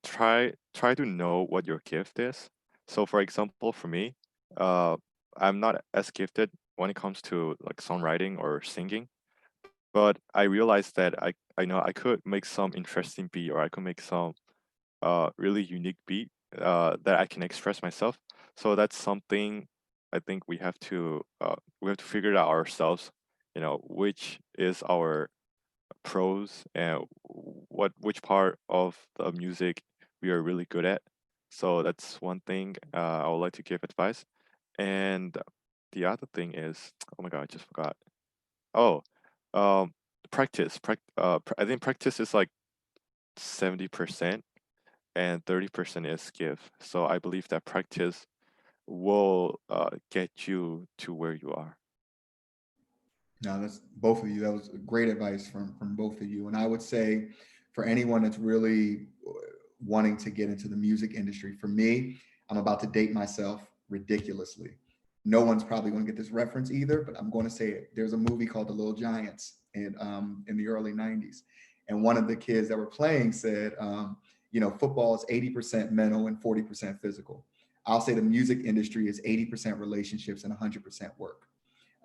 try to know what your gift is. So for example, for me, uh I'm not as gifted when it comes to like songwriting or singing, but I realized that I know I could make some interesting beat, or I could make some really unique beat that I can express myself. So that's something I think we have to figure it out ourselves, which is our pros and which part of the music we are really good at. So that's one thing I would like to give advice. And the other thing is, oh my God, I just forgot. Oh, practice. I think practice is like 70% and 30% is give. So I believe that practice will get you to where you are. No, that's both of you. That was great advice from both of you. And I would say for anyone that's really wanting to get into the music industry, for me, I'm about to date myself ridiculously. No one's probably going to get this reference either, but I'm going to say it. There's a movie called The Little Giants in the early 90s. And one of the kids that were playing said, football is 80% mental and 40% physical. I'll say the music industry is 80% relationships and 100% work.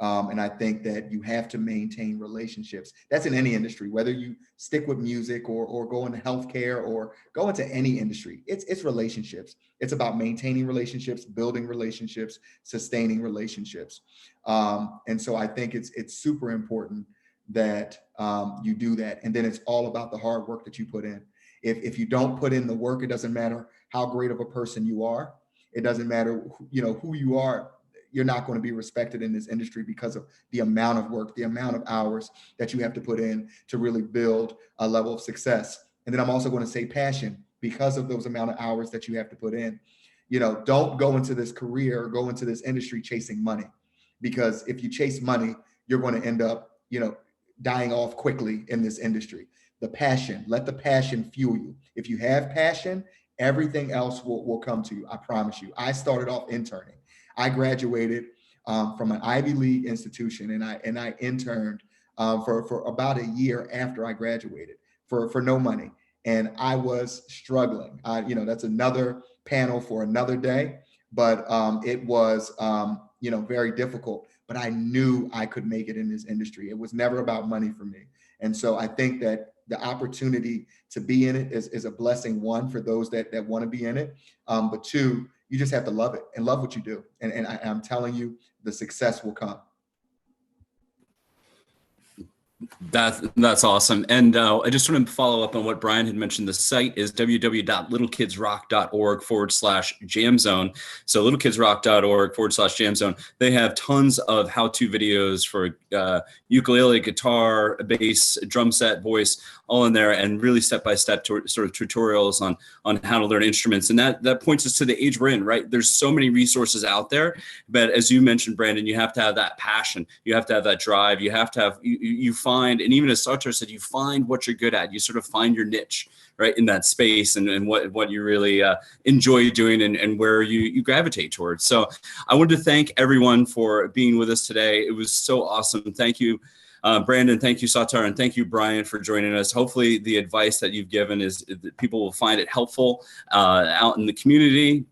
And I think that you have to maintain relationships. That's in any industry, whether you stick with music or go into healthcare or go into any industry. It's relationships. It's about maintaining relationships, building relationships, sustaining relationships. And so I think it's super important that you do that. And then it's all about the hard work that you put in. If you don't put in the work, it doesn't matter how great of a person you are. It doesn't matter, who you are. You're not going to be respected in this industry because of the amount of work, the amount of hours that you have to put in to really build a level of success. And then I'm also going to say passion, because of those amount of hours that you have to put in. Don't go into this career or go into this industry chasing money, because if you chase money, you're going to end up, dying off quickly in this industry. The passion, let the passion fuel you. If you have passion, everything else will come to you. I promise you. I started off interning. I graduated from an Ivy League institution, and I interned for about a year after I graduated for no money, and I was struggling. That's another panel for another day, but it was very difficult. But I knew I could make it in this industry. It was never about money for me, and so I think that the opportunity to be in it is a blessing. One, for those that want to be in it, but two, you just have to love it and love what you do. And I'm telling you, the success will come. That's awesome. And I just want to follow up on what Brian had mentioned. The site is www.littlekidsrock.org/jam zone. So littlekidsrock.org/jam zone. They have tons of how-to videos for ukulele, guitar, bass, drum set, voice, all in there, and really step-by-step sort of tutorials on how to learn instruments. And that points us to the age we're in, right? There's so many resources out there, but as you mentioned, Brandon, you have to have that passion. You have to have that drive. You have to have, you find, and even as Sartor said, you find what you're good at. You sort of find your niche, right, in that space, and what you really enjoy doing, and where you gravitate towards. So I wanted to thank everyone for being with us today. It was so awesome. Thank you, Brandon. Thank you, Sartor, and thank you, Brian, for joining us. Hopefully the advice that you've given is that people will find it helpful out in the community.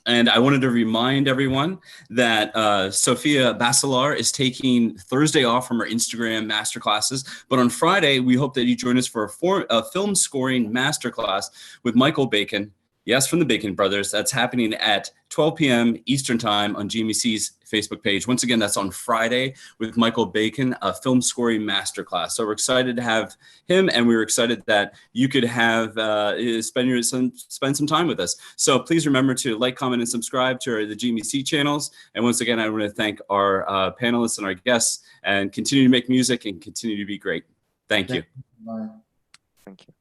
And I wanted to remind everyone that Sophia Basilar is taking Thursday off from her Instagram masterclasses. But on Friday, we hope that you join us for a film scoring masterclass with Michael Bacon. Yes, from the Bacon Brothers. That's happening at 12 p.m. Eastern Time on GMEC's Facebook page. Once again, that's on Friday with Michael Bacon, a film scoring masterclass. So we're excited to have him, and we were excited that you could have spend some time with us. So please remember to like, comment, and subscribe to the GMEC channels. And once again, I want to thank our panelists and our guests, and continue to make music and continue to be great. Thank you. Bye. Thank you.